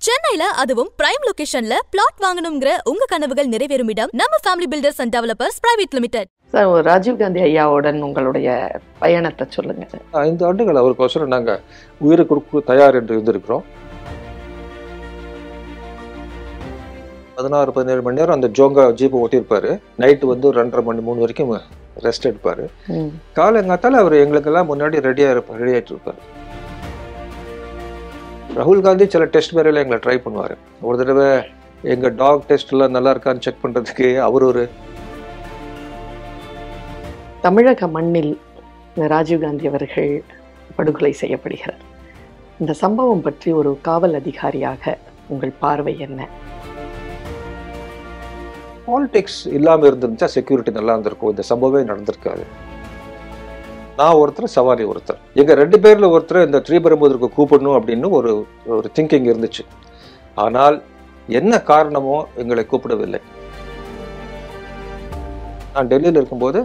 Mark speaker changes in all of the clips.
Speaker 1: சென்னையில அதுவும் prime லொகேஷன்ல plot வாங்கணும்ங்கற உங்க கனவுகள் நிறைவேறும் இடம் நம்ம family builders and developers private limited.
Speaker 2: Sir, Rajiv Gandhi ஐயாவுடன் உங்களுடைய பயணத்தை சொல்லுங்க.
Speaker 3: 5 ஆண்டுகள் அவருக்கோசரம் நாங்கள் உயிரை கொடுக்க தயார் என்று இருந்திருக்கிறோம். 16-17 மணி நேரம் அந்த ஜோங்கா ஜீப்பை ஓட்டியிருப்பாரு. நைட்டு வந்து 2:30 மணி 3 வரைக்கும் ரெஸ்ட் எடுப்பாரு. காலங்காத்தால அவர் எங்களுக்கெல்லாம் முன்னாடி ரெடி ஆகிட்டு இருப்பாரு. ராகுல் காந்தி சில டெஸ்ட் மேரையில் எங்களை ட்ரை பண்ணுவார். ஒரு தடவை எங்கள் டாக் டெஸ்ட்லாம் நல்லா இருக்கான்னு செக் பண்ணுறதுக்கு அவர் ஒரு
Speaker 2: தமிழக மண்ணில் ராஜீவ் காந்தி அவர்கள் படுகொலை செய்யப்படுகிறார். இந்த சம்பவம் பற்றி ஒரு காவல் அதிகாரியாக உங்கள் பார்வை என்ன?
Speaker 3: பாலிடிக்ஸ் இல்லாமல் இருந்துருந்துச்சா செக்யூரிட்டி நல்லா இருந்திருக்கும். இந்த சம்பவமே நடந்திருக்காது. நான் ஒருத்தர், சவாரி ஒருத்தர். எங்கள் 2 பேரில் ஒருத்தர் இந்த ஸ்ரீபெரும்புதூருக்கு கூப்பிடணும் அப்படின்னு ஒரு திங்கிங் இருந்துச்சு. ஆனால் என்ன காரணமோ எங்களை கூப்பிடவில்லை. நான் டெல்லியில் இருக்கும்போது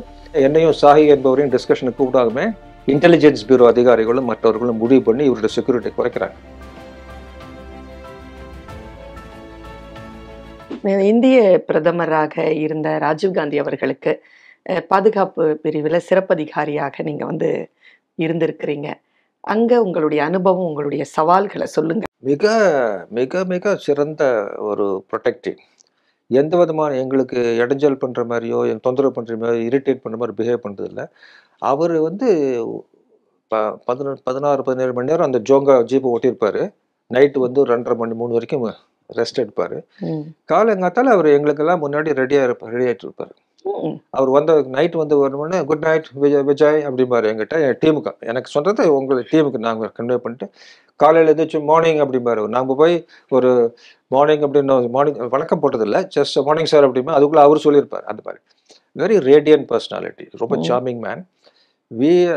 Speaker 3: என்னையும் சாஹி என்பவரையும் டிஸ்கஷனுக்கு கூப்பிடாமே இன்டெலிஜென்ஸ் பியூரோ அதிகாரிகளும் மற்றவர்களும் முடிவு பண்ணி இவருடைய செக்யூரிட்டி குறைக்கிறாங்க.
Speaker 2: இந்திய பிரதமராக இருந்த ராஜீவ் காந்தி அவர்களுக்கு பாதுகாப்பு பிரிவில் சிறப்பதிகாரியாக நீங்கள் இருந்திருக்கிறீங்க. அங்கே உங்களுடைய அனுபவம், உங்களுடைய சவால்களை சொல்லுங்க.
Speaker 3: மிக மிக மிக சிறந்த ஒரு ப்ரொடெக்டிவ். எந்த விதமான எங்களுக்கு இடைஞ்சல் பண்ணுற மாதிரியோ தொந்தரவு பண்ணுற மாதிரி இரிட்டேட் பண்ணுற மாதிரி பிஹேவ் பண்ணுறதில்ல. அவர் 16-17 மணி நேரம் அந்த ஜோங்கா ஜீப்பை ஓட்டியிருப்பாரு. நைட்டு வந்து 2:30 மணி 3 வரைக்கும் ரெஸ்ட் எடுப்பார். காலங்காத்தால அவர் எங்களுக்கெல்லாம் முன்னாடி ரெடி ஆகிட்டு இருப்பார். அவர் நைட்டு வரணும்னு குட் நைட் விஜய் அப்படிம்பாரு எங்கிட்ட, என் டீமுக்கு. எனக்கு சொல்றது உங்களை டீமுக்கு நாங்கள் கன்வே பண்ணிட்டு காலையில் எழுந்திரிச்சு மார்னிங் அப்படிம்பாரு. நாங்கள் போய் ஒரு மார்னிங் அப்படின்னு மார்னிங் வழக்கம் போட்டதில்லை, ஜஸ்ட் மார்னிங் சார் அப்படிமா அதுக்குள்ளே அவர் சொல்லியிருப்பார். அந்த மாதிரி வெரி ரேடியன்ட் பர்சனாலிட்டி, ரொம்ப சார்மிங் மேன்.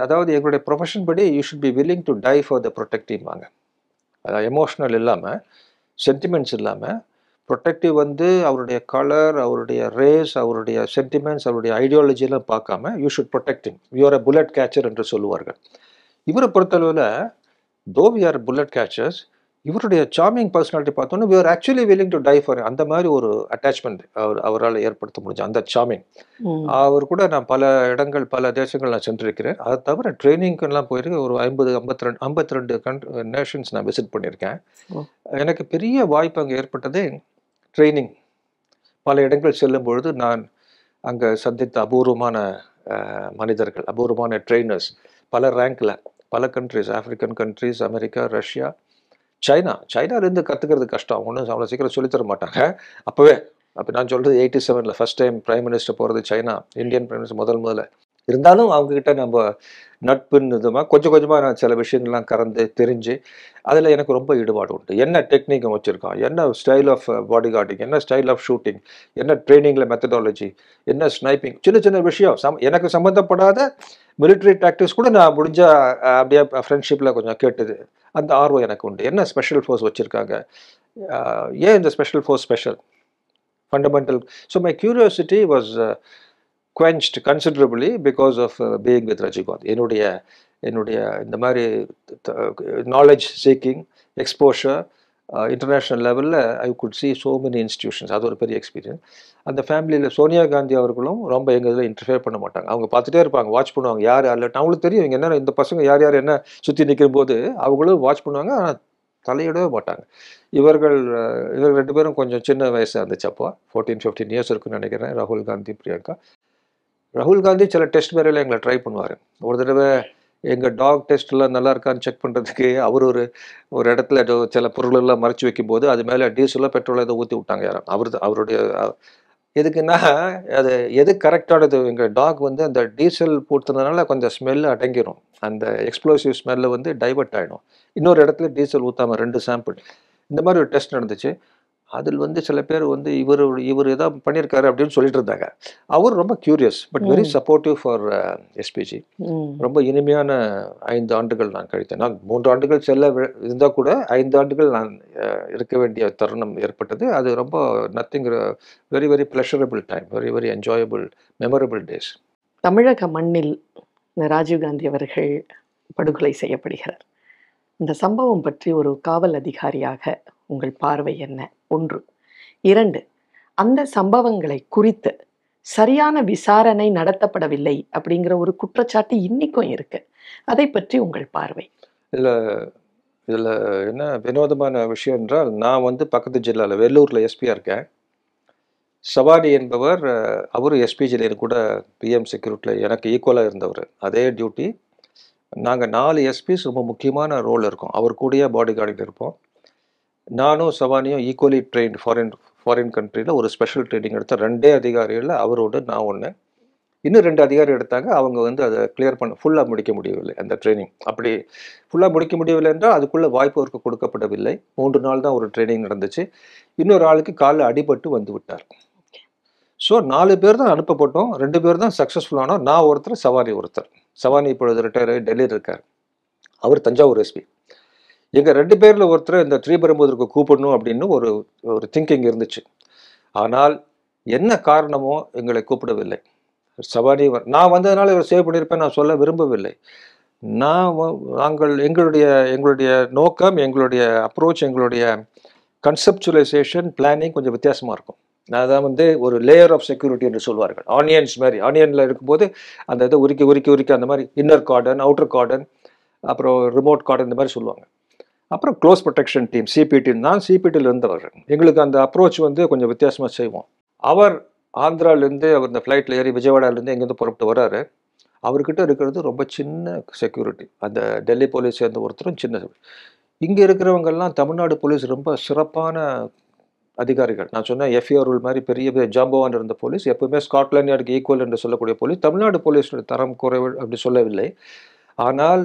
Speaker 3: அதாவது எங்களுடைய ப்ரொஃபஷன் படி you should be willing to die for the protective வாங்க. அதாவது எமோஷ்னல் இல்லாமல், சென்டிமெண்ட்ஸ் இல்லாமல், ப்ரொடெக்டிவ் அவருடைய கலர், அவருடைய ரேஸ், அவருடைய சென்டிமெண்ட்ஸ், அவருடைய ஐடியாலஜியெல்லாம் பார்க்காம you should protecting. You are a bullet catcher என்று சொல்லுவார்கள். இவரை பொறுத்தளவில் though we are bullet catchers, இவருடைய சார்மிங் பர்சனாலிட்டி பார்த்தோன்னா we are actually willing to die for. அந்த மாதிரி ஒரு அட்டாச்மெண்ட் அவரால் ஏற்படுத்த முடிஞ்சு. அந்த சார்மிங் அவர் கூட நான் பல இடங்கள், பல தேசங்கள் நான் சென்றிருக்கிறேன். அதை தவிர ட்ரைனிங்கெல்லாம் போயிருக்கு. ஒரு 52 நேஷன்ஸ் நான் விசிட் பண்ணியிருக்கேன். எனக்கு பெரிய வாய்ப்பு அங்கே ஏற்பட்டதே ட்ரைனிங். பல இடங்கள் செல்லும் பொழுது நான் அங்கே சந்தித்த அபூர்வமான மனிதர்கள், அபூர்வமான ட்ரெயினர்ஸ், பல ரேங்கில், பல countries, African countries, America, Russia, சைனாலேருந்து கற்றுக்கிறது கஷ்டம். ஒன்றும் அவ்வளோ சீக்கிரம் சொல்லித்தர மாட்டாங்க. அப்போ நான் சொல்கிறது 87 ஃபர்ஸ்ட் டைம் பிரைம் மினிஸ்டர் போகிறது சைனா, இந்தியன் பிரைம் மினிஸ்டர் முதல்ல. இருந்தாலும் அவங்கக்கிட்ட நம்ம நட்புன்னு இதுமாக கொஞ்சம் கொஞ்சமாக நான் சில விஷயங்கள்லாம் கறந்து தெரிஞ்சு அதில் எனக்கு ரொம்ப ஈடுபாடு உண்டு. என்ன டெக்னிக்கை வச்சுருக்கான், என்ன ஸ்டைல் ஆஃப் பாடி கார்டிங், என்ன ஸ்டைல் ஆஃப் ஷூட்டிங், என்ன ட்ரைனிங்கில் மெத்தடாலஜி, என்ன ஸ்னைப்பிங், சின்ன சின்ன விஷயம் எனக்கு சம்மந்தப்படாத மிலிட்ரி டாக்டிக்ஸ் கூட நான் முடிஞ்ச அப்படியே ஃப்ரெண்ட்ஷிப்பில் கொஞ்சம் கேட்டது. அந்த ஆர்வம் எனக்கு உண்டு. என்ன ஸ்பெஷல் ஃபோர்ஸ் வச்சுருக்காங்க, ஏன் இந்த special force special, fundamental. So my curiosity was quenched considerably because of being with Rajiv Gandhi. என்னுடைய இந்த மாதிரி நாலேஜ் சீக்கிங், எக்ஸ்போஷர், இன்டர்நேஷ்னல் லெவலில் I could see so many institutions. அது ஒரு பெரிய எக்ஸ்பீரியன்ஸ். அந்த ஃபேமிலியில் சோனியா காந்தி அவர்களும் ரொம்ப எங்கள் இதில் இன்டர்ஃபியர் பண்ண மாட்டாங்க. அவங்க பார்த்துட்டே இருப்பாங்க, வாட்ச் பண்ணுவாங்க. யார் அல்ல அவங்களுக்கு தெரியும் இங்கே என்ன இந்த பசங்க யார் யார் என்ன சுற்றி நிற்கும் போது அவங்களும் வாட்ச் பண்ணுவாங்க. ஆனால் தலையிடவே மாட்டாங்க. இவர்கள் 2 பேரும் கொஞ்சம் சின்ன வயசாக இருந்துச்சு. அப்போ 14-15 இயர்ஸ் இருக்குன்னு நினைக்கிறேன். ராகுல் காந்தி, பிரியங்கா. ராகுல் காந்தி சில டெஸ்ட் மேரையில் எங்களை ட்ரை பண்ணுவார். ஒரு தடவை எங்கள் டாக் டெஸ்ட்லாம் நல்லா இருக்கான்னு செக் பண்ணுறதுக்கு அவர் ஒரு இடத்துல சில பொருளெல்லாம் மறைச்சி வைக்கும்போது அது மேலே டீசலோ பெட்ரோலோ ஏதோ ஊற்றி விட்டாங்க யாரும். அவருடைய எதுக்குன்னா அது எது கரெக்டானது. எங்கள் டாக் அந்த டீசல் ஊற்றுனதுனால கொஞ்சம் ஸ்மெல்லு அடங்கிடும். அந்த எக்ஸ்ப்ளோசிவ் ஸ்மெல்லை டைவர்ட் ஆகிடும். இன்னொரு இடத்துல டீசல் ஊற்றாமல் 2 சாம்பிள் இந்த மாதிரி ஒரு டெஸ்ட் நடந்துச்சு. அதில் சில பேர் இவர் ஏதாவது பண்ணியிருக்காரு அப்படின்னு சொல்லிட்டு இருந்தாங்க. அவர் ரொம்ப curious but very supportive for SPG. ரொம்ப இனிமையான 5 ஆண்டுகள் நான் கழித்தேன். நான் 3 ஆண்டுகள் செல்ல இருந்தால் கூட 5 ஆண்டுகள் நான் இருக்க வேண்டிய தருணம் ஏற்பட்டது. அது ரொம்ப nothing, very very pleasurable time, very very enjoyable, memorable days.
Speaker 2: தமிழக மண்ணில் ராஜீவ் காந்தி அவர்கள் படுகொலை செய்யப்படுகிறார். இந்த சம்பவம் பற்றி ஒரு காவல் அதிகாரியாக உங்கள் பார்வை என்ன? 1. 2, அந்த சம்பவங்களை குறித்து சரியான விசாரணை நடத்தப்படவில்லை அப்படிங்கிற ஒரு குற்றச்சாட்டு இன்னைக்கும் இருக்கு. அதை பற்றி உங்கள் பார்வை?
Speaker 3: இதில் என்ன வினோதமான விஷயம் என்றால், நான் வந்து பக்கத்து ஜில்லாவில் வெள்ளூரில் எஸ்பியாக இருக்கேன். சவானி என்பவர் அவர் எஸ்பிஜியில் கூட பிஎம் செக்யூரிட்டியில் எனக்கு ஈக்குவலாக இருந்தவர். அதே டியூட்டி. நாங்கள் 4 எஸ்பிஸ் ரொம்ப முக்கியமான ரோல் இருக்கோம். அவர் கூடயே பாடி கார்டில் இருப்போம். நானும் சவானியும் ஈக்குவலி ட்ரெயின்ட் ஃபாரின் கண்ட்ரியில் ஒரு ஸ்பெஷல் ட்ரைனிங் எடுத்த 2 அதிகாரிகளில் அவரோடு நான் ஒன்று. இன்னும் 2 அதிகாரி எடுத்தாங்க. அவங்க வந்து அதை கிளியர் பண்ண ஃபுல்லாக முடிக்க முடியவில்லை. அந்த ட்ரைனிங் அப்படி ஃபுல்லாக முடிக்க முடியவில்லை என்றால் அதுக்குள்ளே வாய்ப்பு அவருக்கு கொடுக்கப்படவில்லை. 3 நாள் தான் ஒரு ட்ரைனிங் நடந்துச்சு. இன்னொரு ஆளுக்கு காலில் அடிபட்டு வந்து விட்டார். ஸோ 4 பேர் தான் அனுப்பப்பட்டோம். 2 பேர் தான் சக்ஸஸ்ஃபுல்லானோம். நான் ஒருத்தர், சவானி ஒருத்தர். சவானி இப்பொழுது ரிட்டையர் ஆகி டெல்லியில் இருக்கார். அவர் தஞ்சாவூர் எஸ்பி. எங்கள் 2 பேரில் ஒருத்தர் இந்த ஸ்ரீபெரும்புதூருக்கு கூப்பிடணும் அப்படின்னு ஒரு திங்கிங் இருந்துச்சு. ஆனால் என்ன காரணமோ எங்களை கூப்பிடவில்லை. சவானி நான் வந்ததுனால இவர் சேவ் பண்ணியிருப்பேன் நான் சொல்ல விரும்பவில்லை. எங்களுடைய நோக்கம், எங்களுடைய அப்ரோச், எங்களுடைய கன்செப்சுவலைசேஷன், பிளானிங் கொஞ்சம் வித்தியாசமாக இருக்கும். அதான் வந்து ஒரு லேயர் ஆஃப் செக்யூரிட்டி என்று சொல்வார்கள். ஆனியன்ஸ் மாதிரி, ஆனியனில் இருக்கும்போது அந்த இதை உரிக்கி அந்த மாதிரி இன்னர் கார்டன், அவுட்டர் கார்டன், அப்புறம் ரிமோட் கார்டன் இந்த மாதிரி சொல்லுவாங்க. அப்புறம் க்ளோஸ் ப்ரொடெக்ஷன் டீம், சிபிடி. நான் சிபிடியில் இருந்தவர். எங்களுக்கு அந்த அப்ரோச் வந்து கொஞ்சம் வித்தியாசமாக செய்வோம். அவர் ஆந்திராவிலேருந்து அவர் இந்த ஃப்ளைட்டில் ஏறி விஜயவாடாலேருந்து எங்கேருந்து புறப்பட்டு வர்றாரு. அவர்கிட்ட இருக்கிறது ரொம்ப சின்ன செக்யூரிட்டி. அந்த டெல்லி போலீஸ் சேர்ந்த ஒருத்தரும் சின்ன. இங்கே இருக்கிறவங்கெல்லாம் தமிழ்நாடு போலீஸ் ரொம்ப சிறப்பான அதிகாரிகள். நான் சொன்னேன் எஃப்ஏ ரூல் மாதிரி பெரிய ஜாம்பவான் இருந்த போலீஸ். எப்பவுமே ஸ்காட்லாண்ட் யார்டுக்கு ஈக்குவல் என்று சொல்லக்கூடிய போலீஸ். தமிழ்நாடு போலீஸோட தரம் குறைவு அப்படி சொல்லவில்லை. ஆனால்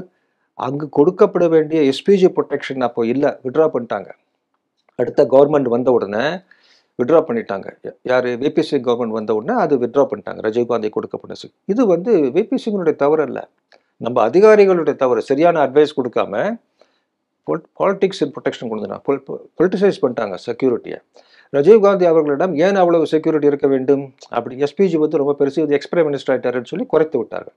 Speaker 3: அங்கு கொடுக்கப்பட வேண்டிய எஸ்பிஜி ப்ரொடெக்ஷன் அப்போ இல்லை, விட்ரா பண்ணிட்டாங்க. அடுத்த கவர்மெண்ட் வந்த உடனே விட்ரா பண்ணிட்டாங்க. யார்? விபி சிங் கவர்மெண்ட் வந்த உடனே அது விட்ரா பண்ணிட்டாங்க. ராஜீவ்காந்தி கொடுக்கப்பட்ட இது வந்து விபி சிங்கனுடைய தவறு இல்லை, நம்ம அதிகாரிகளுடைய தவறு. சரியான அட்வைஸ் கொடுக்காம பாலிட்டிக்ஸ் அண்ட் ப்ரொடெக்ஷன் கொடுத்துட்டாங்க, பொலிட்டிசைஸ் பண்ணிட்டாங்க செக்யூரிட்டியை. ராஜீவ்காந்தி அவர்களிடம் ஏன் அவ்வளவு செக்யூரிட்டி இருக்க வேண்டும் அப்படி? எஸ்பிஜி வந்து ரொம்ப பெருசு, இது எக்ஸ் பிரைம் மினிஸ்டர் ஆகிட்டாருன்னு சொல்லி குறைத்து விட்டார்கள்.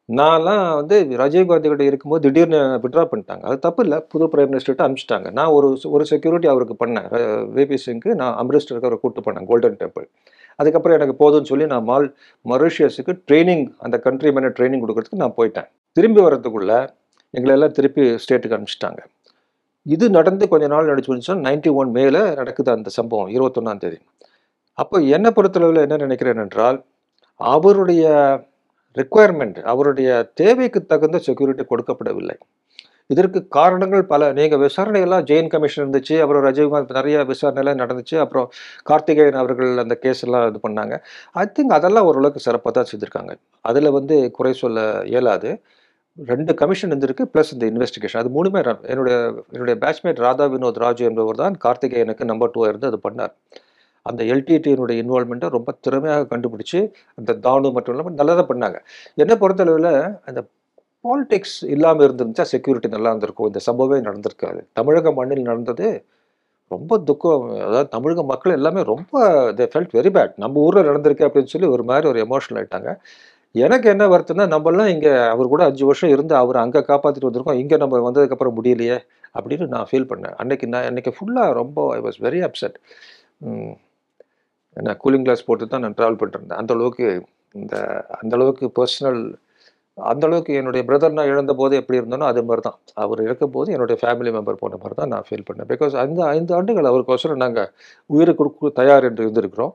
Speaker 3: நான்லாம் வந்து ராஜீவ்காந்தி கிட்ட இருக்கும்போது திடீர்னு விட்ரா பண்ணிட்டாங்க. அது தப்பு இல்லை, புது பிரைம் மினிஸ்டர்கிட்ட அனுப்பிச்சிட்டாங்க. நான் ஒரு செக்யூரிட்டி அவருக்கு பண்ணேன், விபி சிங்க்கு. நான் அம்ரிஸ்டருக்கு அவரை கூப்பிட்டு பண்ணேன், கோல்டன் டெம்பிள். அதுக்கப்புறம் எனக்கு போதும்னு சொல்லி நான் மொரிஷியஸுக்கு ட்ரைனிங், அந்த கண்ட்ரி மேலே ட்ரைனிங் கொடுக்கறதுக்கு நான் போயிட்டேன். திரும்பி வரதுக்குள்ள எங்களெல்லாம் திருப்பி ஸ்டேட்டுக்கு அனுப்பிச்சிட்டாங்க. இது நடந்து கொஞ்ச நாள் நடிச்சு 91 மேல நடக்குது அந்த சம்பவம், 21ஆம் தேதி. அப்போ என்னை பொறுத்தளவில் என்ன நினைக்கிறேன் என்றால், அவருடைய ரெக்குவயர்மெண்ட், அவருடைய தேவைக்கு தகுந்த செக்யூரிட்டி கொடுக்கப்படவில்லை. இதற்கு காரணங்கள் பல. நீங்கள் விசாரணைகள்லாம் ஜெயின் கமிஷன் இருந்துச்சு, அப்புறம் ராஜீவ்காந்த் நிறைய விசாரணைலாம் நடந்துச்சு, அப்புறம் கார்த்திகேயன் அவர்கள் அந்த கேஸ் எல்லாம் இது பண்ணாங்க. ஐ திங்க் அதெல்லாம் ஓரளவுக்கு சிறப்பாக தான் செஞ்சுருக்காங்க. அதில் வந்து குறை சொல்ல இயலாது. 2 கமிஷன் இருந்திருக்கு, ப்ளஸ் இந்த இன்வெஸ்டிகேஷன். அது 3மே என்னுடைய பேட்ச்மேட் ராதா வினோத் ராஜு என்பவர் தான் கார்த்திகேயனுக்கு நம்பர் 2 இருந்து அது பண்ணார். அந்த எல்டிடியினுடைய இன்வால்மெண்ட்டை ரொம்ப திறமையாக கண்டுபிடிச்சி அந்த தானு மட்டும் இல்லாமல் நல்லா தான் பண்ணாங்க. என்னை பொறுத்தளவில் அந்த பாலிடிக்ஸ் இல்லாமல் இருந்துருந்துச்சா செக்யூரிட்டி நல்லா இருந்திருக்கும். இந்த சம்பவமே நடந்திருக்காது. தமிழக மண்ணில் நடந்தது ரொம்ப துக்கம். அதாவது தமிழக மக்கள் எல்லாமே ரொம்ப தே ஃபெல்ட் வெரி பேட். நம்ம ஊரில் நடந்திருக்கு அப்படின்னு சொல்லி ஒரு மாதிரி ஒரு எமோஷனல் ஆகிட்டாங்க. எனக்கு என்ன வருத்தம்னா, நம்மளாம் இங்கே அவர் கூட 5 வருஷம் இருந்து அவர் அங்கே காப்பாற்றிட்டு வந்திருக்கோம், இங்கே நம்ம வந்ததுக்கப்புறம் முடியலையே அப்படின்னு நான் ஃபீல் பண்ணேன். அன்னைக்கு ஃபுல்லாக ரொம்ப ஐ வாஸ் வெரி அப்செட். நான் கூலிங் கிளாஸ் போட்டு தான் நான் ட்ராவல் பண்ணிருந்தேன். அந்தளவுக்கு பர்சனல், அந்தளவுக்கு என்னுடைய பிரதர் நான் இழந்த போது எப்படி இருந்தோனோ அது மாதிரி தான் அவர் இருக்கும்போது என்னுடைய ஃபேமிலி மெம்பர் போன மாதிரி தான் நான் ஃபீல் பண்ணேன். பிகாஸ் அந்த 5 ஆண்டுகள் அவருக்கோசரம் நாங்கள் உயிரை கொடுக்க தயார் என்று இருந்திருக்கிறோம்.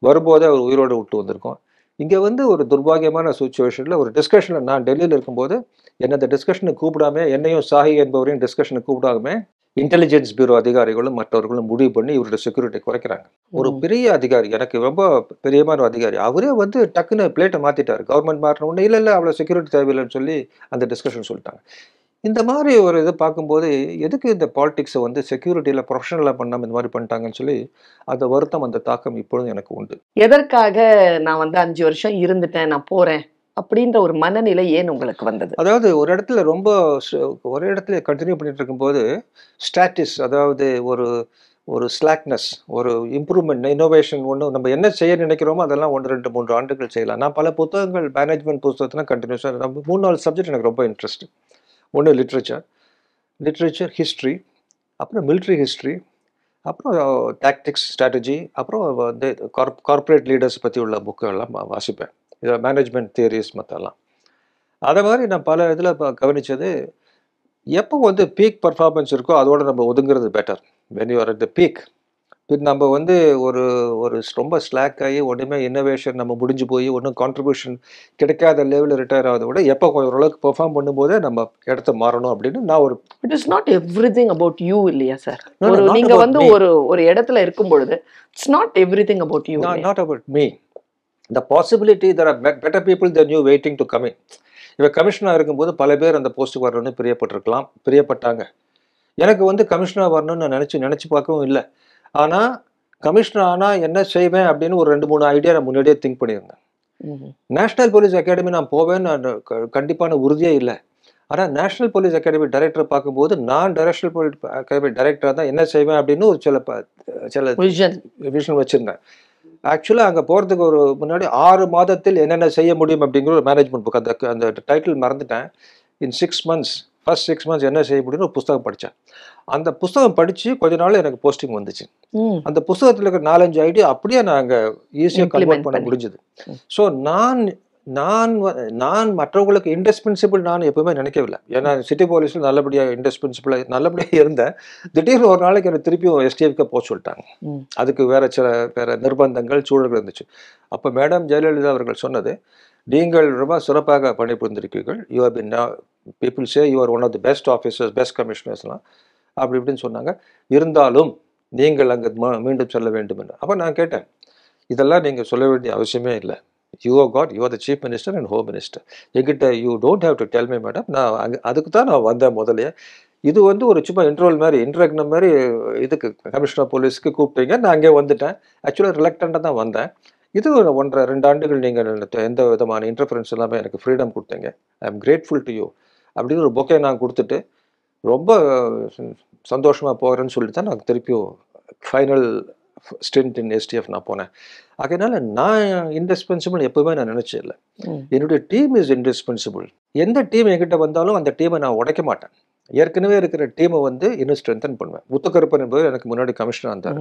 Speaker 3: வரும்போதே அவர் உயிரோடு விட்டு வந்திருக்கோம். இங்கே வந்து ஒரு துர்பாகியமான சுச்சுவேஷனில் ஒரு டிஸ்கஷனில் நான் டெல்லியில் இருக்கும்போது என்னை அந்த டிஸ்கஷனுக்கு கூப்பிடாம, என்னையும் சாஹி என்பவரையும் டிஸ்கஷனுக்கு கூப்பிடாம இன்டெலிஜென்ஸ் பியூரோ அதிகாரிகளும் மற்றவர்களும் முடிவு பண்ணி இவருடைய செக்யூரிட்டி குறைக்கிறாங்க. ஒரு பெரிய அதிகாரி, எனக்கு ரொம்ப பெரியமான ஒரு அதிகாரி, அவரே வந்து டக்குன்னு பிளேட்டை மாற்றிட்டார். கவர்மெண்ட் மாற்றின உடனே இல்லை அவ்வளோ செக்யூரிட்டி தேவையில்லைன்னு சொல்லி அந்த டிஸ்கஷன் சொல்லிட்டாங்க. இந்த மாதிரி ஒரு இதை பார்க்கும்போது எதுக்கு இந்த பாலிடிக்ஸை வந்து செக்யூரிட்டியில் ப்ரொஃபஷனலாக பண்ணாமல் இந்த மாதிரி பண்ணிட்டாங்கன்னு சொல்லி அந்த வருத்தம், அந்த தாக்கம் இப்பொழுதும் எனக்கு உண்டு.
Speaker 2: எதற்காக நான் வந்து 5 வருஷம் இருந்துட்டேன், நான் போகிறேன் அப்படின்ற ஒரு மனநிலை ஏன் உங்களுக்கு வந்தது?
Speaker 3: அதாவது ஒரே இடத்துல கண்டினியூ பண்ணிட்டு இருக்கும்போது ஸ்டாட்டிஸ், அதாவது ஒரு ஸ்லாக்னஸ், ஒரு இம்ப்ரூவ்மெண்ட், இன்னோவேஷன் ஒன்று நம்ம என்ன செய்ய நினைக்கிறோமோ அதெல்லாம் 1, 2, 3 ஆண்டுகள் செய்யலாம். நான் பல புத்தகங்கள், மேனேஜ்மெண்ட் புத்தகத்தில் கண்டினியூஸாக நம்ம 3-4 சப்ஜெக்ட் எனக்கு ரொம்ப இன்ட்ரெஸ்ட். ஒன்று லிட்ரேச்சர், ஹிஸ்ட்ரி, அப்புறம் மிலிட்ரி ஹிஸ்ட்ரி, அப்புறம் டாக்டிக்ஸ் ஸ்ட்ராட்டஜி, அப்புறம் வந்து கார்ப்பரேட் லீடர்ஸ் பற்றி உள்ள புக்கெல்லாம் வாசிப்பேன். இதில் மேனேஜ்மெண்ட் தியரிஸ் மற்றெல்லாம். அதை மாதிரி நான் பல இதில் கவனித்தது, எப்போ வந்து பீக் பர்ஃபார்மன்ஸ் இருக்கோ அதோட நம்ம ஒதுங்கிறது better. When you are at the peak. நம்ம வந்து ஒரு ஒரு ரொம்ப ஸ்லாக் ஆகி ஒன்றுமே இன்னோவேஷன் நம்ம முடிஞ்சு போய் ஒன்றும் கான்ட்ரிபியூஷன் கிடைக்காத லெவலில் ரிட்டையர் ஆகிறத விட எப்போ ஓரளவுக்கு பெர்ஃபார்ம் பண்ணும்போதே நம்ம இடத்த மாறணும் அப்படின்னு நான் ஒரு
Speaker 2: it is not everything about you இல்லையா சார்?
Speaker 3: No,
Speaker 2: ஒரு
Speaker 3: not
Speaker 2: நீங்க
Speaker 3: about
Speaker 2: வந்து
Speaker 3: me.
Speaker 2: ஒரு இடத்துல இருக்கும் பொழுது it's not everything about you.
Speaker 3: Not about me. The possibility there are better people then you waiting to come in. இப்போ கமிஷனாக இருக்கும்போது பல பேர் அந்த போஸ்ட்டுக்கு வரணும்னு பிரியப்பட்டிருக்கலாம், பிரியப்பட்டாங்க. எனக்கு வந்து கமிஷனாக வரணும்னு நான் நினச்சி பார்க்கவும் இல்லை. ஆனால் கமிஷனர் ஆனால் என்ன செய்வேன் அப்படின்னு ஒரு 2-3 ஐடியா நான் முன்னாடியே திங்க் பண்ணியிருந்தேன். நேஷனல் போலீஸ் அகாடமி நான் போவேன்னு நான் கண்டிப்பான உறுதியே இல்லை. ஆனால் நேஷனல் போலீஸ் அகாடமி டைரக்டரை பார்க்கும்போது நான் நேஷனல் போலீஸ் அகாடமி டைரக்டராக தான் என்ன செய்வேன் அப்படின்னு ஒரு சில விஷன் வச்சுருந்தேன். ஆக்சுவலாக அங்கே போகிறதுக்கு ஒரு முன்னாடி 6 மாதத்தில் என்னென்ன செய்ய முடியும் அப்படிங்கிற ஒரு மேனேஜ்மெண்ட் புக், அந்த டைட்டில் மறந்துட்டேன். இன் 6 months, ஃபர்ஸ்ட் 6 months என்ன செய்ய முடியும்னு ஒரு புஸ்தகம் படித்தேன். அந்த புஸ்தகம் படித்து கொஞ்ச நாள் எனக்கு போஸ்டிங் வந்துச்சு. அந்த புஸ்தகத்தில் இருக்கிற 4-5 ஐடியா அப்படியே நான் அங்கே ஈஸியாக கன்வெர்ட் பண்ண முடிஞ்சுது. ஸோ நான் மற்றவங்களுக்கு இன்டிஸ்பென்சிபிள் நான் எப்பவுமே நினைக்கவில்லை. ஏன்னா சிட்டி போலீஸில் நல்லபடியாக இருந்தேன். திடீர்னு ஒரு நாளைக்கு எனக்கு திருப்பியும் எஸ்டிஎஃப்க்கு போக சொல்லிட்டாங்க. அதுக்கு வேற நிர்பந்தங்கள், சூழல்கள் இருந்துச்சு. அப்போ மேடம் ஜெயலலிதா அவர்கள் சொன்னது, நீங்கள் ரொம்ப சிறப்பாக பணிபுரிந்திருக்கீர்கள், you have been people say you are one of the best officers, best கமிஷனர்ஸ்லாம் அப்படி இப்படின்னு சொன்னாங்க. இருந்தாலும் நீங்கள் அங்கே மீண்டும் சொல்ல வேண்டும் என்று. அப்போ நான் கேட்டேன், இதெல்லாம் நீங்கள் சொல்ல வேண்டிய அவசியமே இல்லை. You are the chief minister and home minister. என்கிட்ட you don't have to tell me madam. நான் அதுக்கு தான் நான் வந்தேன் முதலே. இது வந்து ஒரு சும்மா இன்ட்ரோல் மாதிரி, இன்ட்ராக்ட் மாதிரி, இதுக்கு கமிஷனர் போலீஸ்க்கு கூப்பிட்டீங்க, நான் அங்கே வந்துட்டேன். ஆக்சுவலாக ரிலக்டண்டாக தான் வந்தேன். இது ஒரு 1.5-2 ஆண்டுகள் நீங்கள் எந்த விதமான இன்டர்ஃபரன்ஸ் இல்லாமல் எனக்கு ஃப்ரீடம் கொடுத்தீங்க. I am grateful to you அப்படின்னு ஒரு பொக்கே நான் கொடுத்துட்டு ரொம்ப சந்தோஷமாக போகிறேன்னு சொல்லிட்டு தான் நான் திருப்பியும் ஃபைனல் ஸ்டென்ட் இன் எஸ்டிஎஃப் நான் போனேன். அதனால நான் இன்டிஸ்பென்சிபிள் எப்பவுமே நான் நினைச்சே இல்லை. என்னுடைய டீம் இஸ் இன்டிஸ்பென்சிபிள். எந்த டீம் என்கிட்ட வந்தாலும் அந்த டீமை நான் உடைக்க மாட்டேன். ஏற்கனவே இருக்கிற டீமை வந்து இன்னும் ஸ்ட்ரென்தன் பண்ணுவேன். முத்துக்கருப்பன் என்பவர் எனக்கு முன்னாடி கமிஷனர் இருந்தார்.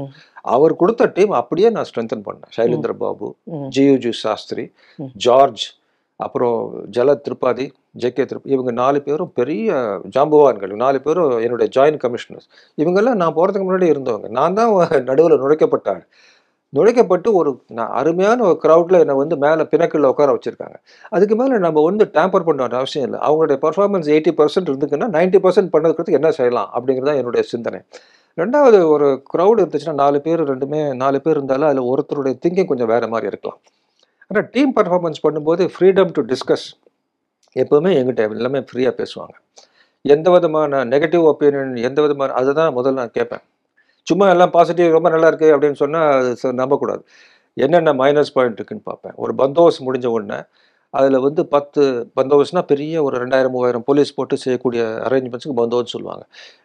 Speaker 3: அவர் கொடுத்த டீம் அப்படியே நான் ஸ்ட்ரென்தன் பண்ணேன். சைலேந்திர பாபு, ஜியுஜி சாஸ்திரி, ஜார்ஜ், அப்புறம் ஜல திரிபாதி, ஜே.கே. திரிபாதி, இவங்க 4 பேரும் பெரிய ஜாம்பவான்கள். 4 பேரும் என்னுடைய ஜாயின்ட் கமிஷனர்ஸ். இவங்கெல்லாம் நான் போகிறதுக்கு முன்னாடி இருந்தவங்க. நான் தான் நடுவில் நுழைக்கப்பட்டு ஒரு அருமையான ஒரு க்ரௌடில் என்னை வந்து மேலே பிணக்கில் உட்கார வச்சுருக்காங்க. அதுக்கு மேலே நம்ம வந்து டேம்பர் பண்ண அவசியம் இல்லை. அவங்களுடைய பர்ஃபார்மன்ஸ் 80% இருந்துக்குன்னா 90% பண்ணதுக்கு என்ன செய்யலாம் அப்படிங்கிறது தான் என்னுடைய சிந்தனை. ரெண்டாவது, ஒரு க்ரௌடு இருந்துச்சுன்னா 4 பேர் இருந்தாலும் அதில் ஒருத்தருடைய திங்கிங் கொஞ்சம் வேறு மாதிரி இருக்கலாம். ஆனால் டீம் பர்ஃபார்மன்ஸ் பண்ணும்போது ஃப்ரீடம் டு டிஸ்கஸ் எப்போவுமே எங்கிட்ட எல்லாமே ஃப்ரீயாக பேசுவாங்க. எந்த விதமான நெகட்டிவ் ஒப்பீனியன், எந்த விதமான அதை தான் முதல்ல நான் கேட்பேன். சும்மா எல்லாம் பாசிட்டிவ் ரொம்ப நல்லா இருக்குது அப்படின்னு சொன்னால் அது நம்பக்கூடாது. என்னென்ன மைனஸ் பாயிண்ட் இருக்குன்னு பார்ப்பேன். ஒரு பந்தோபஸ்த் முடிஞ்ச உடனே அதில் வந்து 10 பந்தோபஸ்த்னால் பெரிய ஒரு 2000-3000 போலீஸ் போட்டு செய்யக்கூடிய அரேஞ்ச்மெண்ட்ஸுக்கு பந்தோபஸ்த் சொல்லுவாங்க.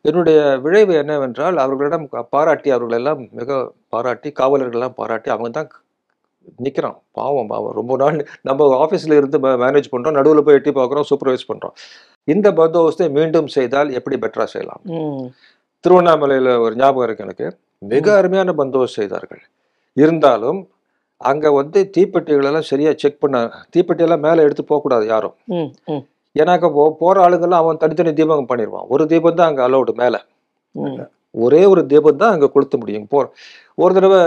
Speaker 3: என்னுடைய விளைவு என்னவென்றால் அவர்களிடம் அவர்களெல்லாம் மிக பாராட்டி, காவலர்கள்லாம் பாராட்டி, அவங்க தான் நிற்கிறான். பாவம் ரொம்ப நாள் நம்ம ஆஃபீஸில் இருந்து மேனேஜ் பண்ணுறோம், நடுவில் போய் எட்டி பார்க்குறோம், சூப்பர்வைஸ் பண்ணுறோம். இந்த பந்தோபஸ்தை மீண்டும் செய்தால் எப்படி பெட்டராக செய்யலாம். திருவண்ணாமலையில் ஒரு ஞாபகம் இருக்கு எனக்கு. மிக அருமையான பந்தோபஸ்த் செய்தார்கள். இருந்தாலும் அங்கே வந்து தீப்பெட்டிகளெல்லாம் சரியாக செக் பண்ண, தீப்பெட்டியெல்லாம் மேலே எடுத்து போகக்கூடாது யாரும். ஏன்னாக்க போகிற ஆளுங்கெல்லாம் அவன் தனித்தனி தீபம் பண்ணிடுவான். ஒரு தீபம் தான் அங்கே அலௌடு. மேலே ஒரே ஒரு தீபம் தான் அங்கே கொளுத்த முடியும். ஒரு தடவை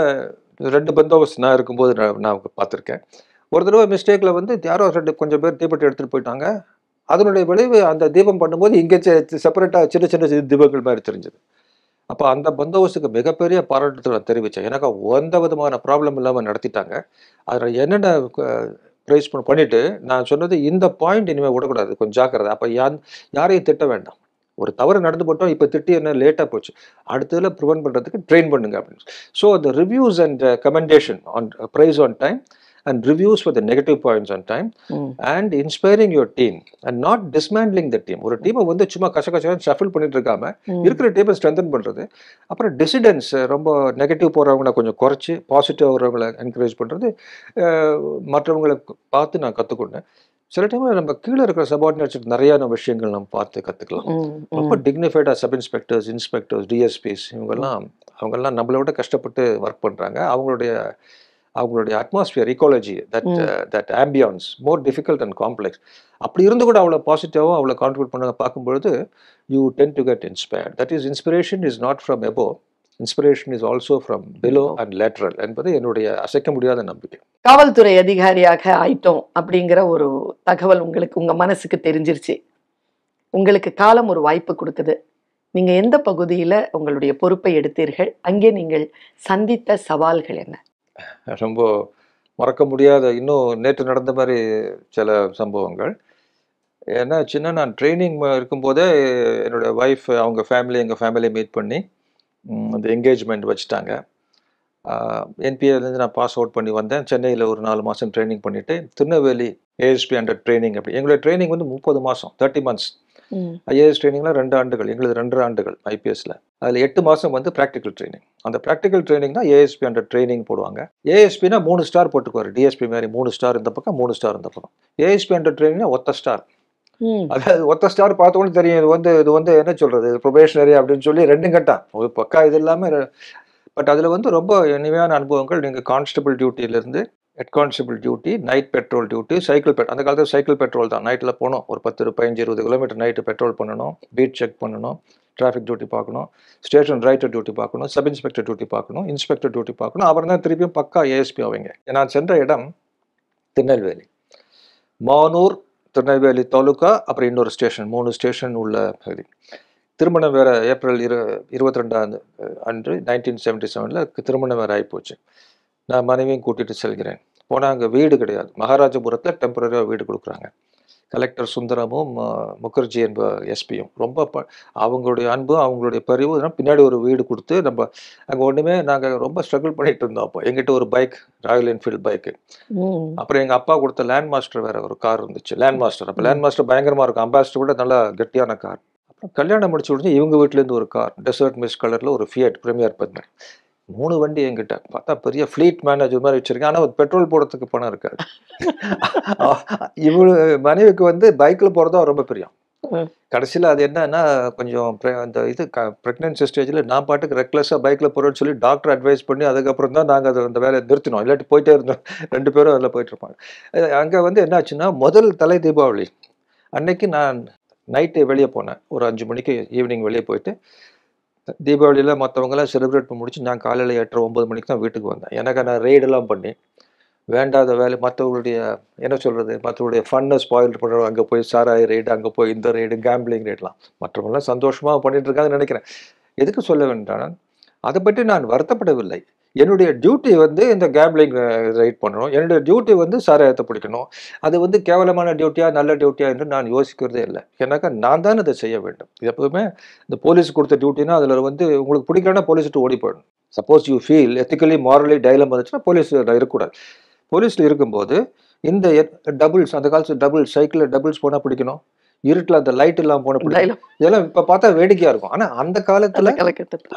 Speaker 3: 2 பந்தோபஸ்த் நான் இருக்கும்போது நான் பார்த்துருக்கேன். ஒரு தடவை மிஸ்டேக்கில் வந்து யாரோ கொஞ்சம் பேர் தீப்பெட்டி எடுத்துகிட்டு போயிட்டாங்க. அதனுடைய விளைவு அந்த தீபம் பண்ணும்போது இங்கே செப்பரேட்டாக சின்ன சின்ன தீபங்கள் மாதிரி தெரிஞ்சது. அப்போ அந்த பந்தோபஸ்துக்கு மிகப்பெரிய பாராட்டத்தை நான் தெரிவித்தேன். எனக்கு எந்த விதமான ப்ராப்ளம் இல்லாமல் நடத்திட்டாங்க. அதில் என்னென்ன ப்ரைஸ் பண்ணிவிட்டு நான் சொன்னது, இந்த பாயிண்ட் இனிமேல் விடக்கூடாது, கொஞ்சம் ஜாக்கிரதை. அப்போ யாரையும் திட்ட வேண்டாம். ஒரு தவறு நடந்து போட்டோம், இப்போ திட்டி என்ன லேட்டாக போச்சு, அடுத்ததில் ப்ரிவென்ட் பண்ணுறதுக்கு ட்ரெயின் பண்ணுங்க அப்படின்னு. So the reviews and commendation on praise on time and reviews for the negative points on time and inspiring your team and not dismantling the team. ஒரு டீமை வந்து சும்மா கஷ்டம் ஷஃபில் பண்ணிட்டு இருக்காம இருக்கிற டீமை ஸ்ட்ரென்தன் பண்ணுறது. அப்புறம் டிசிடென்ஸ், ரொம்ப நெகட்டிவ் போகிறவங்கள கொஞ்சம் குறைச்சி பாசிட்டிவ் வர்றவங்களை என்கரேஜ் பண்ணுறது, மற்றவங்களை பார்த்து நான் கற்றுக்கொண்டேன். சில டைம் நம்ம கீழே இருக்கிற சபார்டினேட்ஸ் நிறையான விஷயங்கள் நம்ம பார்த்து கற்றுக்கலாம். ரொம்ப டிக்னிஃபைடாக சப் இன்ஸ்பெக்டர்ஸ், இன்ஸ்பெக்டர்ஸ், டிஎஸ்பிஸ் அவங்கெல்லாம் நம்மளை விட கஷ்டப்பட்டு ஒர்க் பண்ணுறாங்க. அவங்களுடைய atmosphere, ecology, that ambience more difficult and complex. அப்படி இருந்து கூட அவ்வளோ பாசிட்டிவாக அவ்வளோ கான்ட்ரிபியூட் பண்ண பார்க்கும்பொழுது you ten to get inspired. That is inspiration is not from above, inspiration is also from below and lateral என்பது என்னுடைய அசைக்க முடியாத நம்பிக்கை.
Speaker 2: காவல்துறை அதிகாரியாக ஆயிட்டோம் அப்படிங்கிற ஒரு தகவல் உங்களுக்கு உங்க மனசுக்கு தெரிஞ்சிருச்சு. உங்களுக்கு காலம் ஒரு வாய்ப்பு கொடுக்குது. நீங்க எந்த பகுதியில உங்களுடைய பொறுப்பை எடுத்தீர்கள்? அங்கே நீங்கள் சந்தித்த சவால்கள் என்ன?
Speaker 3: ரொம்ப மறக்க முடியாத, இன்னும் நேற்று நடந்த மாதிரி சில சம்பவங்கள். ஏன்னா நான் ட்ரைனிங் இருக்கும்போதே என்னுடைய ஒய்ஃப் அவங்க ஃபேமிலி எங்கள் ஃபேமிலியை மீட் பண்ணி அந்த என்கேஜ்மெண்ட் வச்சுட்டாங்க. என்பிஏலேருந்து நான் பாஸ் அவுட் பண்ணி வந்தேன். சென்னையில் ஒரு 4 மாதம் ட்ரைனிங் பண்ணிவிட்டு திருநெல்வேலி ஏஎஸ்பி அண்டர் ட்ரைனிங். அப்படி எங்களுடைய ட்ரைனிங் வந்து 30 மாதம், 30 months. ஐஏஎஸ் ட்ரைனிங்கில் 2 ஆண்டுகள், எங்களுக்கு 2 ஆண்டுகள் ஐபிஎஸ்சில். அதில் 8 மாதம் வந்து ப்ராக்டிக்கல் ட்ரைனிங். அந்த ப்ராக்டிக்கல் ட்ரைனிங் தான் ஏஎஸ்பி அண்டர் ட்ரைனிங் போடுவாங்க. ஏஎஸ்பினா 3 ஸ்டார் போட்டுக்குவார். டிஎஸ்பி மாதிரி 3 ஸ்டார் இந்த பக்கம், 3 ஸ்டார் இந்த பக்கம். ஏஎஸ்பி அண்டர் ட்ரைனிங்னா ஒத்த ஸ்டார். அதாவது ஒத்த ஸ்டார் பார்த்தோன்னு தெரியும் இது வந்து என்ன சொல்றது, ப்ரொபேஷனரி அப்படின்னு சொல்லி 2 கட்டான் ஒரு பக்கா. இது இல்லாமல் பட் அதில் வந்து ரொம்ப இனிமையான அனுபவங்கள். நீங்கள் கான்ஸ்டபிள் டியூட்டியிலேருந்து head constable duty, night patrol duty, அந்த காலத்தில் சைக்கிள் பெட்ரோல் தான். நைட்டில் போனோம், ஒரு 10, 15, 20 கிலோமீட்டர் நைட்டு பெட்ரோல் பண்ணணும், பீட் செக் பண்ணணும், டிராஃபிக் டியூட்டி பார்க்கணும், ஸ்டேஷன் ரைட்டர் டியூட்டி பார்க்கணும், சப் இன்ஸ்பெக்டர் டியூட்டி பார்க்கணும், இன்ஸ்பெக்டர் டியூட்டி பார்க்கணும். அப்புறம் தான் திருப்பியும் பக்கா ஏஎஸ்பி ஆவீங்க. நான் சென்ற இடம் திருநெல்வேலி, மானூர், திருநெல்வேலி தாலுக்கா, அப்புறம் இன்னொரு ஸ்டேஷன், 3 ஸ்டேஷன் உள்ள பகுதி. திருமணம் வேறு ஏப்ரல் 22 அன்று 1977 திருமணம் வேறு ஆகிப்போச்சு. நான் மனைவியும் கூட்டிகிட்டு செல்கிறேன். போனால் அங்கே வீடு கிடையாது. மகாராஜபுரத்தில் டெம்பரரியாக வீடு கொடுக்குறாங்க. கலெக்டர் சுந்தரமும் முகர்ஜி என்ப எஸ்பியும் ரொம்ப அவங்களுடைய அன்பு, அவங்களுடைய பரிவு பின்னாடி ஒரு வீடு கொடுத்து நம்ம அங்கே ஒன்றுமே நாங்கள் ரொம்ப ஸ்ட்ரகிள் பண்ணிட்டு இருந்தோம். அப்போ எங்கிட்ட ஒரு பைக், ராயல் என்ஃபீல்டு பைக்கு. அப்புறம் எங்கள் அப்பா கொடுத்த லேண்ட் மாஸ்டர் வேறு ஒரு கார் இருந்துச்சு, லேண்ட் மாஸ்டர். அப்போ லேண்ட் மாஸ்டர் பயங்கரமாக இருக்கும், அம்பாசிடர் விட நல்லா கெட்டியான கார். அப்புறம் கல்யாணம் முடிச்சு உடனே இவங்க வீட்டிலேருந்து ஒரு கார், டெசர்ட் மிஸ் கலரில் ஒரு ஃபியட் பிரீமியர் பத்மர். 3 வண்டி என்கிட்ட. பார்த்தா பெரிய ஃப்ளீட் மேனேஜர் மாதிரி வச்சிருக்கேன். ஆனால் பெட்ரோல் போடுறதுக்கு பணம் இருக்காது. இவಳು மனைவிக்கு வந்து பைக்கில் போகிறதா ரொம்ப பிரியம். கடைசியில் அது என்னன்னா கொஞ்சம் அந்த ப்ரெக்னன்சி ஸ்டேஜில் நான் பாட்டுக்கு ரெக்லெஸ்ஸாக பைக்கில் போகிறேன்னு சொல்லி டாக்டர் அட்வைஸ் பண்ணி அதுக்கப்புறம் தான் நாங்கள் அந்த வேலையை நிறுத்தினோம். இல்லாட்டி போயிட்டே இருந்தோம். 2 பேரும் அதில் போயிட்டுருப்பாங்க. அங்கே வந்து என்னாச்சுன்னா முதல் தலை தீபாவளி அன்னைக்கு நான் நைட்டு வெளியே போனேன். ஒரு 5 மணிக்கு ஈவினிங் வெளியே போயிட்டு தீபாவளியில் மற்றவங்களாம் செலிப்ரேட் பண்ணி முடிச்சு நான் காலையில் 8, 9 மணிக்கு தான் வீட்டுக்கு வந்தேன். எனக்கு நான் ரெய்டெல்லாம் பண்ணி வேண்டாத வேலை, மற்றவங்களுடைய என்ன சொல்கிறது, மற்றவங்களுடைய ஃபன்னை ஸ்பாயில் பண்ணுறோம். அங்கே போய் சாராய ரெய்டு, அங்கே போய் இந்த ரெய்டு, கேம்பிளிங் ரெய்டெலாம் மற்றவங்களாம் சந்தோஷமாக பண்ணிட்டு இருக்காங்கன்னு நினைக்கிறேன். எதுக்கு சொல்ல வேண்டாம், அதை பற்றி நான் வருத்தப்படவில்லை. என்னுடைய டியூட்டி வந்து இந்த கேம்பிளிங் ரைட் பண்ணணும், என்னுடைய டியூட்டி வந்து சாராயத்தை பிடிக்கணும். அது வந்து கேவலமான டியூட்டியா நல்ல டியூட்டியா என்று நான் யோசிக்கிறதே இல்லை. ஏன்னாக்கா நான் தான் அதை செய்ய வேண்டும். எப்பவுமே இந்த போலீஸ் கொடுத்த டியூட்டினா அதில் வந்து உங்களுக்கு பிடிக்கலன்னா போலீஸ்ட்டு ஓடி போயிடணும். Suppose you feel ethically morally dilemma வந்துச்சுன்னா போலீஸில் இருக்கக்கூடாது. போலீஸில் இருக்கும்போது இந்த டபுள்ஸ், அந்த காலத்தில் டபுள் சைக்கிளில் டபுள்ஸ் போனால் பிடிக்கணும், இருட்டில் அந்த லைட் இல்லாமல் போன பிடிக்கணும். இதெல்லாம் இப்போ பார்த்தா வேடிக்கையாக இருக்கும். ஆனால் அந்த காலத்தில்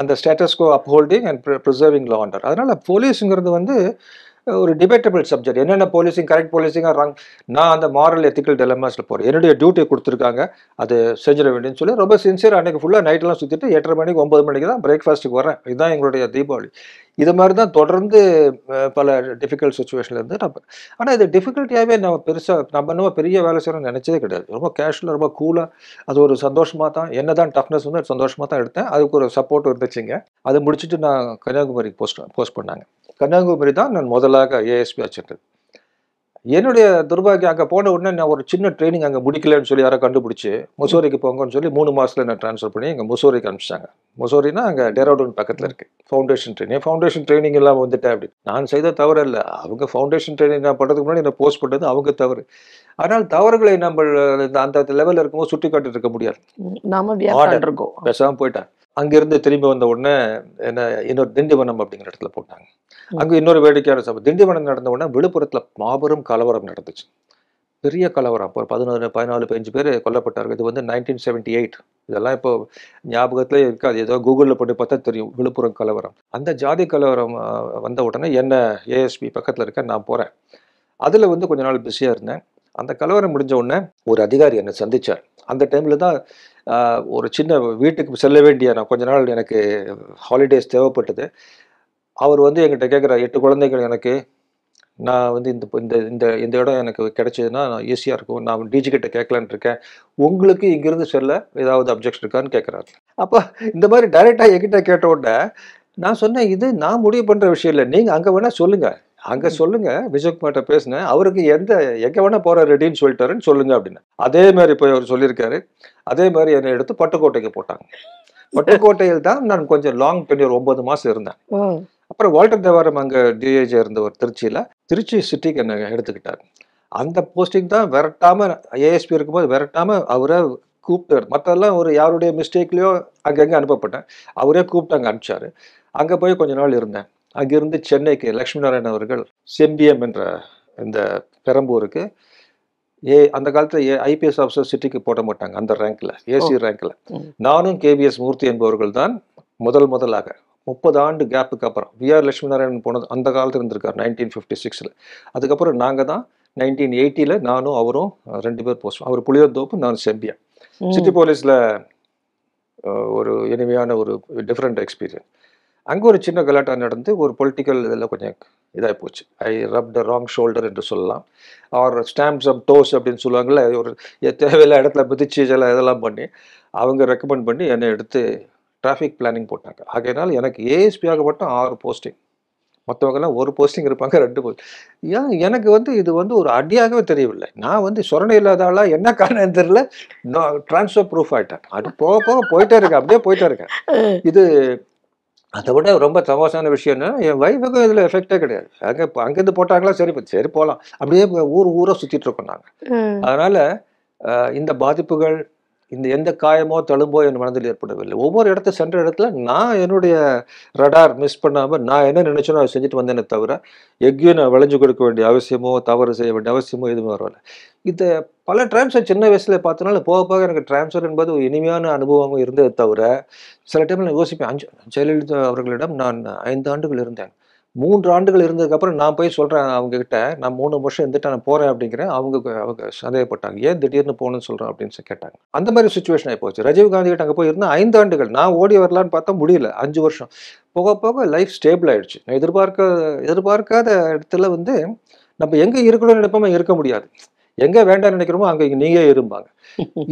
Speaker 3: அந்த status quo upholding and preserving law order. அதனால் போலீஸுங்கிறது வந்து ஒரு டிபேட்டபிள் சப்ஜெக்ட். என்னென்ன போலீசிங் கரெக்ட், போலீசிங்காக ராங். நான் அந்த மாரல் எத்திக்கல் டெலமாஸில் போகிறேன். என்னுடைய டியூட்டி கொடுத்துருக்காங்க, அது செஞ்சிட வேண்டியன்னு சொல்லி ரொம்ப சின்சியர். அன்றைக்கி ஃபுல்லாக நைட்டெல்லாம் சுற்றிட்டு 8:30 மணிக்கு 9 மணிக்கு தான் பிரேக்ஃபாஸ்ட்டுக்கு வரேன். இதுதான் எங்களுடைய தீபாவளி. இது மாதிரி தான் தொடர்ந்து பல டிஃபிகல்ட் சுச்சுவேஷன்லேருந்து நம்ம. ஆனால் இது டிஃபிகல்ட்டியாகவே நம்ம பெருசாக நம்ம இன்னும் பெரிய வேலை செய்யணும்னு நினச்சதே கிடையாது. ரொம்ப கேஷுவலாக, ரொம்ப கூலாக, அது ஒரு சந்தோஷமாக தான். என்ன தான் டஃப்னஸ் வந்து சந்தோஷமாக தான் எடுத்தேன். அதுக்கு ஒரு சப்போர்ட் இருந்துச்சுங்க. அதை முடிச்சுட்டு நான் கன்னியாகுமரிக்கு போஸ்ட் பண்ணாங்க. கன்னியாகுமரி தான் நான் முதலாக ஏஎஸ்பி வச்சுருந்தது. என்னுடைய துர்பாகியம், அங்கே போன உடனே நான் ஒரு சின்ன ட்ரைனிங் அங்கே முடிக்கலன்னு சொல்லி யாரை கண்டுபிடிச்சி முசோரிக்கு போங்கன்னு சொல்லி 3 மாதத்தில் நான் ட்ரான்ஸ்ஃபர் பண்ணி எங்கள் முசோரிக்கு அனுப்பிச்சாங்க. முசோரினா அங்கே டெராடூன் பக்கத்தில் இருக்குது. ஃபவுண்டேஷன் ட்ரைனிங் எல்லாம் வந்துட்டேன். அப்படி நான் செய்த தவறு இல்லை, அவங்க ஃபவுண்டேஷன் ட்ரைனிங் நான் பண்ணுறதுக்கு முன்னாடி என்னை போஸ்ட் பண்ணுறது அவங்க தவறு. ஆனால் தவறுகளை நம்ம அந்த லெவலில் இருக்கும்போது சுட்டி காட்டிட்டு இருக்க முடியாது. பேசாமல் போயிட்டேன். அங்கேருந்து திரும்பி வந்த உடனே என்ன இன்னொரு திண்டிவனம் அப்படிங்கிற இடத்துல போட்டாங்க. அங்கே இன்னொரு வேடிக்கையான சம்பவம். திண்டிவனம் நடந்த உடனே விழுப்புரத்தில் மாபெரும் கலவரம் நடந்துச்சு. பெரிய கலவரம். இப்போ 14, 15 பேர் கொல்லப்பட்டார்கள். இது வந்து 1978. இதெல்லாம் இப்போ ஞாபகத்திலே இருக்காது. ஏதோ கூகுளில் போட்டு பார்த்தா தெரியும் விழுப்புரம் கலவரம். அந்த ஜாதி கலவரம் வந்த உடனே என்ன ஏஎஸ்பி பக்கத்தில் இருக்க நான் போகிறேன். அதில் வந்து கொஞ்ச நாள் பிஸியாக இருந்தேன். அந்த கலவரம் முடிஞ்ச உடனே ஒரு அதிகாரி என்னை சந்திச்சார். அந்த டைமில் தான் ஒரு சின்ன வீட்டுக்கு செல்ல வேண்டிய, நான் கொஞ்ச நாள் எனக்கு ஹாலிடேஸ் தேவைப்பட்டது. அவர் வந்து என்கிட்ட கேட்குறார், 8 குழந்தைகள் எனக்கு, நான் வந்து இந்த இந்த இந்த இந்த இடம் எனக்கு கிடைச்சதுன்னா ஈஸியாக இருக்கும், நான் டிஜி கிட்ட கேட்கலான்னு இருக்கேன், உங்களுக்கு இங்கிருந்து செல்ல ஏதாவது அப்ஜெக்ஷன் இருக்கான்னு கேட்குறாரு. அப்போ இந்த மாதிரி டைரெக்டாக என்கிட்ட கேட்ட உடனே நான் சொன்னேன், இது நான் முடிவு பண்ணுற விஷயம் இல்லை, நீங்கள் அங்கே வேணால் சொல்லுங்கள், அங்கே சொல்லுங்கள், விஜயகுமார்ட்ட பேசினேன், அவருக்கு எங்கே வேணால் போகிற ரெடின்னு சொல்லிட்டாருன்னு சொல்லுங்க அப்படின்னு. அதே மாதிரி போய் அவர் சொல்லியிருக்காரு. அதே மாதிரி என்னை எடுத்து பட்டுக்கோட்டைக்கு போட்டாங்க. பட்டுக்கோட்டையில் தான் நான் கொஞ்சம் லாங் டென்யூர் 9 மாதம் இருந்தேன். அப்புறம் வால்டர் தேவாரம் அங்கே டிஐஜி இருந்தவர் திருச்சி சிட்டிக்கு என்னை எடுத்துக்கிட்டார். அந்த போஸ்டிங் தான் விரட்டாமல், ஏஎஸ்பி இருக்கும்போது விரட்டாமல் அவரை கூப்பிட்டார். மற்றெல்லாம் ஒரு யாருடைய மிஸ்டேக்லேயோ அங்கங்கே அனுப்பப்பட்டேன், அவரே கூப்பிட்டு அங்கே அனுப்பிச்சார். அங்கே போய் கொஞ்ச நாள் இருந்தேன். அங்கிருந்து சென்னைக்கு லக்ஷ்மி நாராயணன் அவர்கள் செம்பிஎம் என்ற இந்த பெரம்பூருக்கு அந்த காலத்தில் ஐபிஎஸ் ஆஃபீஸர் சிட்டிக்கு போட மாட்டாங்க, அந்த ரேங்க்ல, ஏசி ரேங்க்ல. நானும் கேவிஎஸ் மூர்த்தி என்பவர்கள் தான் முதலாக 30 ஆண்டு கேப்புக்கு அப்புறம் விஆர் லட்சுமி நாராயணன் போனது அந்த காலத்தில் இருந்திருக்கார் 1956. அதுக்கப்புறம் நாங்கள் தான் 1980 நானும் அவரும் 2 பேர் போஸ்ட். அவர் புளியந்தோப்பு, நான் செம்பியம். சிட்டி போலீஸில் ஒரு இனிமையான ஒரு டிஃப்ரெண்ட் எக்ஸ்பீரியன்ஸ். அங்கே ஒரு சின்ன கலாட்டா நடந்து ஒரு பொலிட்டிக்கல் இதில் கொஞ்சம் இதாகி போச்சு. ஐ ரப் த ராங் ஷோல்டர் என்று சொல்லலாம், ஆர் ஸ்டாம்ப்ஸ் ஆஃப் டோஸ் அப்படின்னு சொல்லுவாங்கள்ல, ஒரு தேவையில்ல இடத்துல மிதிச்சு இதெல்லாம் பண்ணி அவங்க ரெக்கமெண்ட் பண்ணி என்னை எடுத்து டிராஃபிக் பிளானிங் போட்டாங்க. ஆகையினால் எனக்கு ஏஎஸ்பியாக மட்டும் 6 போஸ்டிங், மற்றவங்கெல்லாம் 1 போஸ்டிங் இருப்பாங்க, 2 போஸ்டிங். ஏன் எனக்கு வந்து இது வந்து ஒரு அடியாகவே தெரியவில்லை. நான் வந்து சொரணை இல்லாத ஆளா என்ன காரணம் தெரியல, நான் டிரான்ஸ்ஃபர் ப்ரூஃப் ஆகிட்டேன். அது போக போயிட்டே இருக்கேன், அப்படியே போயிட்டே இருக்கேன். இது அதை விட ரொம்ப தமாசான விஷயம் என்ன, என் வைஃபுக்கும் இதில் எஃபெக்டே கிடையாது. அங்கேருந்து போட்டாங்களா, சரி போகலாம், அப்படியே ஊரை சுற்றிட்டு இருக்கோம் நாங்கள். அதனால் இந்த பாதிப்புகள், இந்த எந்த காயமோ தழும்போ என் மனதில் ஏற்படவில்லை. ஒவ்வொரு சென்ற இடத்துல நான் என்னுடைய ரடார் மிஸ் பண்ணாமல் நான் என்ன நினைச்சோனோ அதை செஞ்சுட்டு வந்தேனே தவிர எங்கேயும் நான் விளைஞ்சு கொடுக்க வேண்டிய அவசியமோ தவறு செய்ய வேண்டிய அவசியமோ எதுவுமே வரவில்லை. இந்த பல டிரான்ஸ்ஃபர் சின்ன வயசுல பார்த்தனால போக எனக்கு டிரான்ஸ்ஃபர் என்பது ஒரு இனிமையான அனுபவம் இருந்ததை தவிர சில டைமில் நான் யோசிப்பேன். ஜெயலலிதா அவர்களிடம் நான் 5 ஆண்டுகள் இருந்தேன். 3 ஆண்டுகள் இருந்ததுக்கப்புறம் நான் போய் சொல்கிறேன் அவங்கக்கிட்ட, நான் 3 வருஷம் இருந்துட்டு நான் போகிறேன் அப்படிங்கிறேன். அவங்க சந்தேகப்பட்டாங்க, ஏன் திடீர்னு போகணும்னு சொல்கிறேன் அப்படின்னு கேட்டாங்க. அந்த மாதிரி சுச்சுவேஷன் ஆகி போச்சு. ராஜீவ்காந்தி கிட்ட அங்கே போய் இருந்தால் 5 ஆண்டுகள், நான் ஓடி வரலான்னு பார்த்தா முடியல, 5 வருஷம். போக லைஃப் ஸ்டேபிள் ஆகிடுச்சு. நான் எதிர்பார்க்காத இடத்துல வந்து நம்ம எங்கே இருக்கணும்னு நினைப்போமோ இருக்க முடியாது, எங்கே வேண்டாம்னு நினைக்கிறோமோ அங்கே நீங்கள் இருப்பாங்க.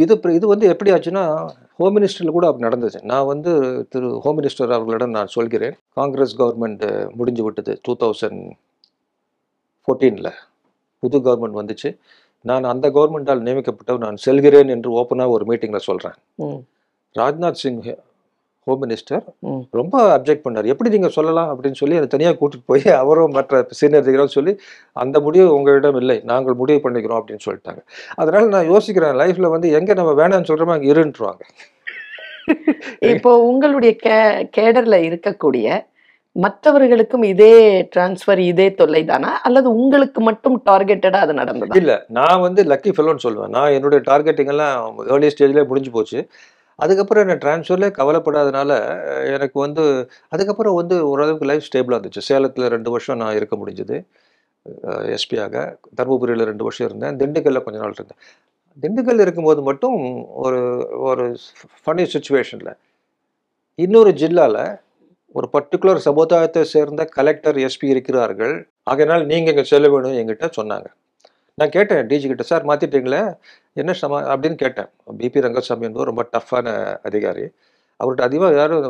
Speaker 3: இது வந்து எப்படி ஆச்சுன்னா, ஹோம் மினிஸ்டரில் கூட அப்படி நடந்துச்சு. நான் வந்து திரு ஹோம் மினிஸ்டர் அவர்களிடம் நான் சொல்கிறேன், காங்கிரஸ் கவர்மெண்ட் முடிஞ்சு விட்டது 2014 புது கவர்மெண்ட் வந்துச்சு, நான் அந்த கவர்மெண்டால் நியமிக்கப்பட்டவர், நான் செல்கிறேன் என்று ஓப்பனாக ஒரு மீட்டிங்கில் சொல்கிறேன். ராஜ்நாத் சிங் ஹோம் மினிஸ்டர் ரொம்ப அப்ஜெக்ட் பண்ணார். எப்படி நீங்கள் சொல்லலாம் அப்படின்னு சொல்லி அதை தனியாக கூட்டிகிட்டு போய் அவரும் மற்ற சீனியர் அதிகாரிகள் சொல்லி, அந்த முடிவு உங்களிடம் இல்லை, நாங்கள் முடிவு பண்ணிக்கிறோம் அப்படின்னு சொல்லிட்டாங்க. அதனால் நான் யோசிக்கிறேன், லைஃப்பில் வந்து எங்கே நம்ம வேணாம்னு சொல்கிறோமோ அங்கே இருன்றுவாங்க.
Speaker 2: இப்போ உங்களுடைய கேடர்ல இருக்கக்கூடிய மற்றவர்களுக்கும் இதே டிரான்ஸ்ஃபர், இதே தொல்லை தானா, அல்லது உங்களுக்கு மட்டும் டார்கெட்டடா அது நடந்ததா?
Speaker 3: இல்லை, நான் வந்து லக்கி ஃபெல்லோன்னு சொல்லுவேன். நான் என்னுடைய டார்கெட்டிங் எல்லாம் ஏர்லி ஸ்டேஜ்லேயே முடிஞ்சு போச்சு. அதுக்கப்புறம் என்ன டிரான்ஸ்ஃபர்லேயே கவலைப்படாதனால எனக்கு வந்து அதுக்கப்புறம் வந்து ஓரளவுக்கு லைஃப் ஸ்டேபிளாக இருந்துச்சு. சேலத்தில் 2 வருஷம் நான் இருக்க முடிஞ்சது எஸ்பியாக. தருமபுரியில் 2 வருஷம் இருந்தேன். திண்டுக்கல்லில் கொஞ்ச நாள் இருந்தேன். திண்டுக்கல் இருக்கும்போது மட்டும் ஒரு ஃபனி சுச்சுவேஷனில் இன்னொரு ஜில்லாவில் ஒரு பர்டிகுலர் சமுதாயத்தை சேர்ந்த கலெக்டர், எஸ்பி இருக்கிறார்கள், ஆகையினால் நீங்கள் இங்கே செல்ல வேணும் என்கிட்ட சொன்னாங்க. நான் கேட்டேன் டிஜி கிட்ட, சார் மாற்றிட்டீங்களே என்ன அப்படின்னு கேட்டேன். பிபி ரங்கசாமி என்பவர் ரொம்ப டஃப்பான அதிகாரி, அவர்கிட்ட அதிகமாக யாரும்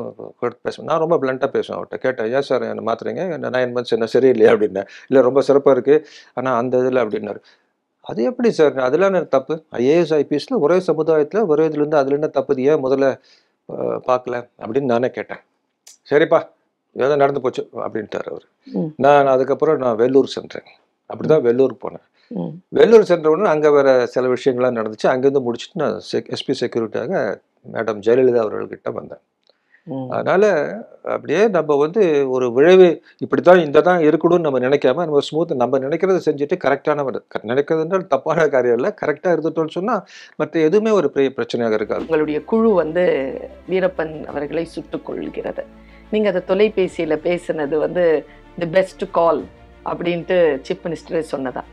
Speaker 3: பேசுவேன், நான் ரொம்ப பிளண்ட்டாக பேசுவேன். அவர்கிட்ட கேட்டேன், ஏன் சார் என்னை மாற்றுறீங்க, 9 months என்ன சரியில்லையா அப்படின்னேன். இல்லை ரொம்ப சிறப்பாக இருக்குது, ஆனால் அந்த இதில் அப்படின்னாரு. அது எப்படி சார், அதெல்லாம் என்ன தப்பு, ஐஏஎஸ் ஐபிஎஸ்ல ஒரே சமுதாயத்தில் ஒரே இதுலேருந்து அதில் என்ன தப்பு, ஏன் முதல்ல பார்க்கல அப்படின்னு நானே கேட்டேன். சரிப்பா ஏதோ நடந்து போச்சு அப்படின்ட்டார் அவர். நான் அதுக்கப்புறம் நான் வெள்ளூர் சென்றேன். அப்படி தான் வெள்ளூர் போனேன். வெள்ளூர் சென்ற உடனே அங்கே வேறு சில விஷயங்கள்லாம் நடந்துச்சு. அங்கேருந்து முடிச்சுட்டு நான் எஸ்பி செக்யூரிட்டியாக மேடம் ஜெயலலிதா அவர்கள்கிட்ட வந்தேன். அதனால் அப்படியே நம்ம வந்து ஒரு விளைவு இப்படி தான் இந்த தான் இருக்கணும்னு நம்ம நினைக்காம நம்ம ஸ்மூத் நம்ம நினைக்கிறத செஞ்சுட்டு கரெக்டான நினைக்கிறதுன்றால் தப்பான காரியம் இல்லை, கரெக்டாக இருந்துட்டோம்னு சொன்னால் மற்ற எதுவுமே ஒரு பெரிய பிரச்சனையாக இருக்காது.
Speaker 2: உங்களுடைய குழு வந்து வீரப்பன் அவர்களை சுட்டுக் கொள்கிறது. நீங்கள் அதை தொலைபேசியில் பேசினது வந்து தி பெஸ்ட் கால் அப்படின்ட்டு சீஃப் மினிஸ்டரே சொன்னதா?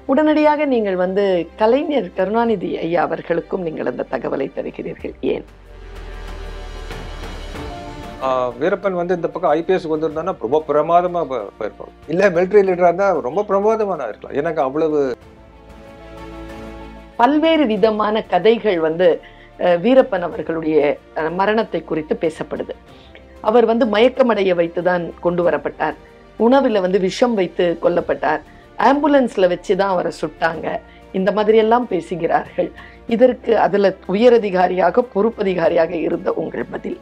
Speaker 2: உடனடியாக நீங்கள் வந்து கலைஞர் கருணாநிதி ஐயா அவர்களுக்கும் நீங்கள் அந்த தகவலை தருகிறீர்கள், ஏன்?
Speaker 3: வீரப்பன் வந்து இந்த பக்கம் ஐபிஎஸ் வந்திருந்தானா ரொம்ப பிரமாதமா போயிருப்பாங்க. இல்ல மிலிட்டரி லீடரா இருந்தா ரொம்ப பிரமாதமான இருக்கலாம். எனக்கு அவ்வளவு
Speaker 2: பல்வேறு விதமான கதைகள் வந்து வீரப்பன் அவர்களுடைய மரணத்தை குறித்து பேசப்படுது. அவர் வந்து மயக்கமடைய வைத்துதான் கொண்டு வரப்பட்டார், உணவுல வந்து விஷம் வைத்து கொல்லப்பட்டார், ஆம்புலன்ஸ்ல வச்சுதான் அவரை சுட்டாங்க, இந்த மாதிரி எல்லாம் பேசுகிறார்கள். இதற்கு அதுல உயரதிகாரியாக பொறுப்பதிகாரியாக இருந்த உங்கள் பதில்?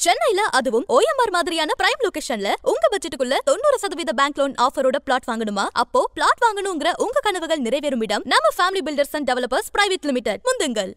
Speaker 1: சென்னையில அதுவும் OMR மாதிரியான பிரைம் லொகேஷன்ல உங்க பட்ஜெட்டுக்குள்ள 90% பேங்க் லோன் ஆஃபரோட பிளாட் வாங்கணுமா? அப்போ பிளாட் வாங்கணுங்கிற உங்க கனவுகள் நிறைவேறும் இடம் நம்ம family builders and developers private limited. முந்துங்கள்.